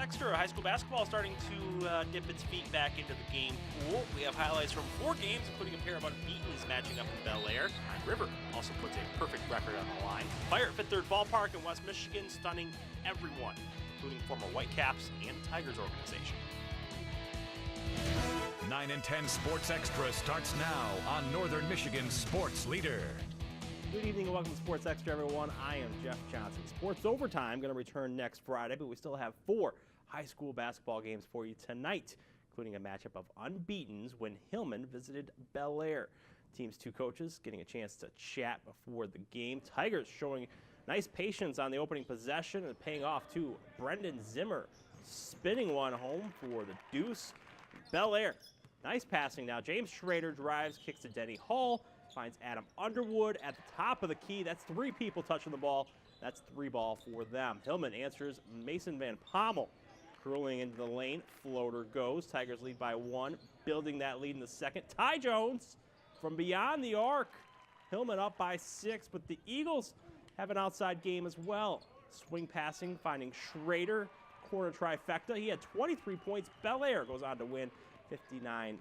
Extra. High school basketball starting to dip its feet back into the game pool. We have highlights from 4 games, including a pair of unbeatens matching up in Bellaire. River also puts a perfect record on the line. Fire at Fifth Third Ballpark in West Michigan, stunning everyone, including former Whitecaps and Tigers organization. 9 and 10 Sports Extra starts now on Northern Michigan's sports leader. Good evening and welcome to Sports Extra, everyone. I am Jeff Johnson. Sports Overtime going to return next Friday, but we still have 4 high school basketball games for you tonight, including a matchup of unbeatens when Hillman visited Bellaire. Team's 2 coaches getting a chance to chat before the game. Tigers showing nice patience on the opening possession and paying off too. Brendan Zimmer spinning one home for the deuce. Bellaire, nice passing now. James Schrader drives, kicks to Denny Hall. Finds Adam Underwood at the top of the key. That's 3 people touching the ball. That's 3 ball for them. Hillman answers Mason Van Pommel. Curling into the lane. Floater goes. Tigers lead by 1. Building that lead in the second. Ty Jones from beyond the arc. Hillman up by 6, but the Eagles have an outside game as well. Swing passing, finding Schrader. Corner trifecta. He had 23 points. Bellaire goes on to win 59-50.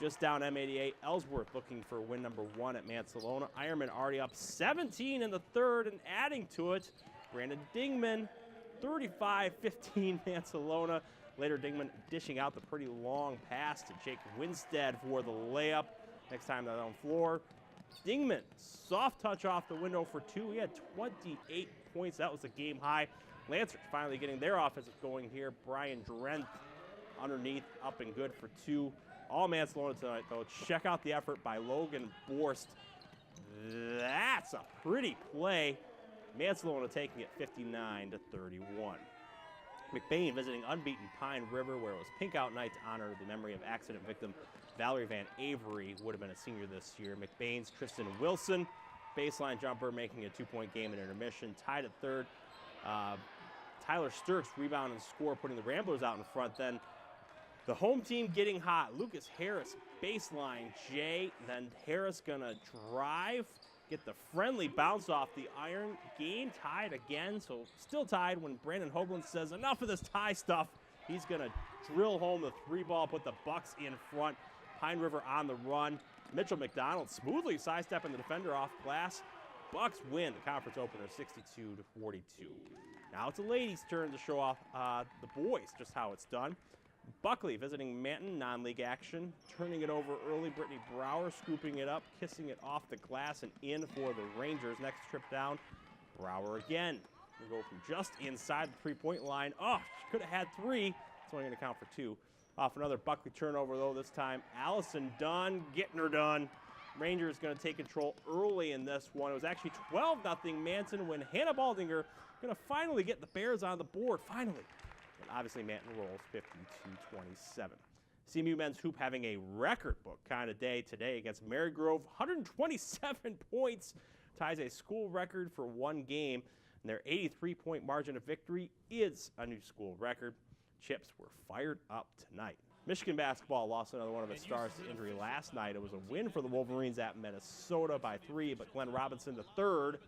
Just down M88, Ellsworth looking for win number 1 at Mancelona. Ironman already up 17 in the third and adding to it. Brandon Dingman, 35-15 Mancelona. Later, Dingman dishing out the pretty long pass to Jake Winstead for the layup. Next time they're on floor. Dingman, soft touch off the window for 2. He had 28 points. That was a game high. Lancers finally getting their offensive going here. Brian Drenth underneath, up and good for 2. All Mancelona tonight, though. Check out the effort by Logan Borst. That's a pretty play. Mancelona taking it 59-31. McBain visiting unbeaten Pine River, where it was pink out night to honor the memory of accident victim Valerie Van Avery, would have been a senior this year. McBain's Tristan Wilson, baseline jumper, making a 2-point game in intermission. Tied at third. Tyler Sturks rebound and score, putting the Ramblers out in front. Then the home team getting hot. Lucas Harris, baseline J. Then Harris gonna drive, get the friendly bounce off the iron. Game tied again, so still tied when Brandon Hoagland says, enough of this tie stuff. He's gonna drill home the 3 ball, put the Bucks in front. Pine River on the run. Mitchell McDonald smoothly sidestepping the defender off glass. Bucks win the conference opener 62-42. Now it's the ladies' turn to show off the boys just how it's done. Buckley visiting Manton, non-league action. Turning it over early, Brittany Brower scooping it up, kissing it off the glass and in for the Rangers. Next trip down, Brower again. We go from just inside the 3-point line. Oh, she could have had 3. It's only going to count for 2. Off another Buckley turnover, though, this time. Allison Dunn getting her done. Rangers going to take control early in this one. It was actually 12-0 Manton when Hannah Baldinger going to finally get the Bears on the board. Finally. But obviously, Manton rolls 52-27. CMU men's hoop having a record book kind of day today against Marygrove. 127 points. Ties a school record for 1 game. And their 83-point margin of victory is a new school record. Chips were fired up tonight. Michigan basketball lost another one of its stars to injury last night. It was a win for the Wolverines at Minnesota by 3, but Glenn Robinson III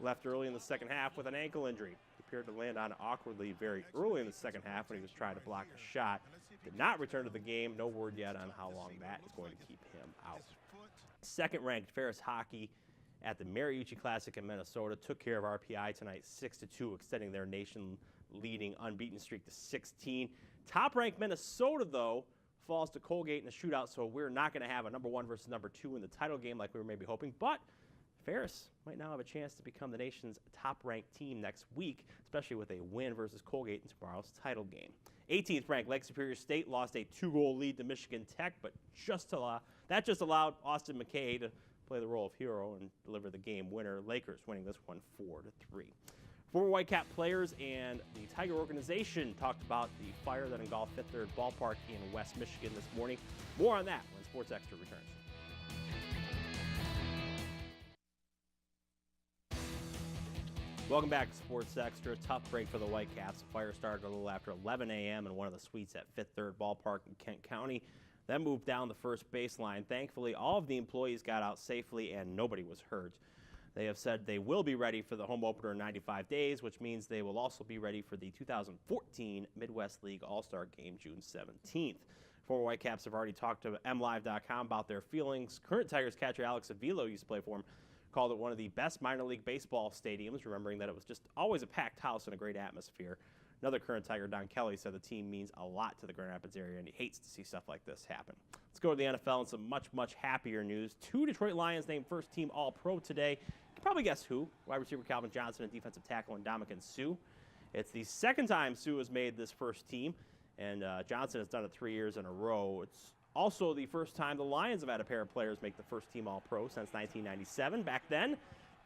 left early in the second half with an ankle injury. He appeared to land on awkwardly very early in the second half when he was trying to block a shot. Did not return to the game. No word yet on how long that is going to keep him out. Second-ranked Ferris Hockey at the Mariucci Classic in Minnesota took care of RPI tonight 6-2, extending their nation-leading unbeaten streak to 16. Top-ranked Minnesota, though, falls to Colgate in the shootout, so we're not going to have a number 1 versus number 2 in the title game like we were maybe hoping. But Ferris might now have a chance to become the nation's top-ranked team next week, especially with a win versus Colgate in tomorrow's title game. 18th-ranked Lake Superior State lost a 2-goal lead to Michigan Tech, but that just allowed Austin McKay to play the role of hero and deliver the game winner. Lakers winning this one 4-3. Former Whitecap players and the Tiger organization talked about the fire that engulfed Fifth Third Ballpark in West Michigan this morning. More on that when Sports Extra returns. Welcome back to Sports Extra. Tough break for the Whitecaps. The fire started a little after 11 a.m. in one of the suites at Fifth Third Ballpark in Kent County. Then moved down the first baseline. Thankfully, all of the employees got out safely and nobody was hurt. They have said they will be ready for the home opener in 95 days, which means they will also be ready for the 2014 Midwest League All-Star Game, June 17th. Former Whitecaps have already talked to MLive.com about their feelings. Current Tigers catcher Alex Avilo used to play for him, called it one of the best minor league baseball stadiums, remembering that it was just always a packed house and a great atmosphere. Another current Tiger, Don Kelly, said the team means a lot to the Grand Rapids area, and he hates to see stuff like this happen. Let's go to the NFL and some much, much happier news. 2 Detroit Lions named first-team All-Pro today. You can probably guess who. Wide receiver Calvin Johnson and defensive tackle Ndamukong Suh. It's the second time Suh has made this first team, and Johnson has done it 3 years in a row. It's also the first time the Lions have had a pair of players make the first-team All-Pro since 1997. Back then,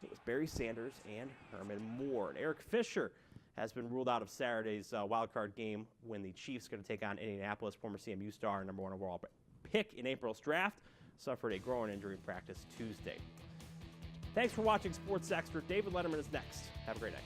it was Barry Sanders and Herman Moore. And Eric Fisher has been ruled out of Saturday's wildcard game when the Chiefs are going to take on Indianapolis. Former CMU star and #1 overall pick in April's draft suffered a groin injury in practice Tuesday. Thanks for watching Sports Extra. David Letterman is next. Have a great night.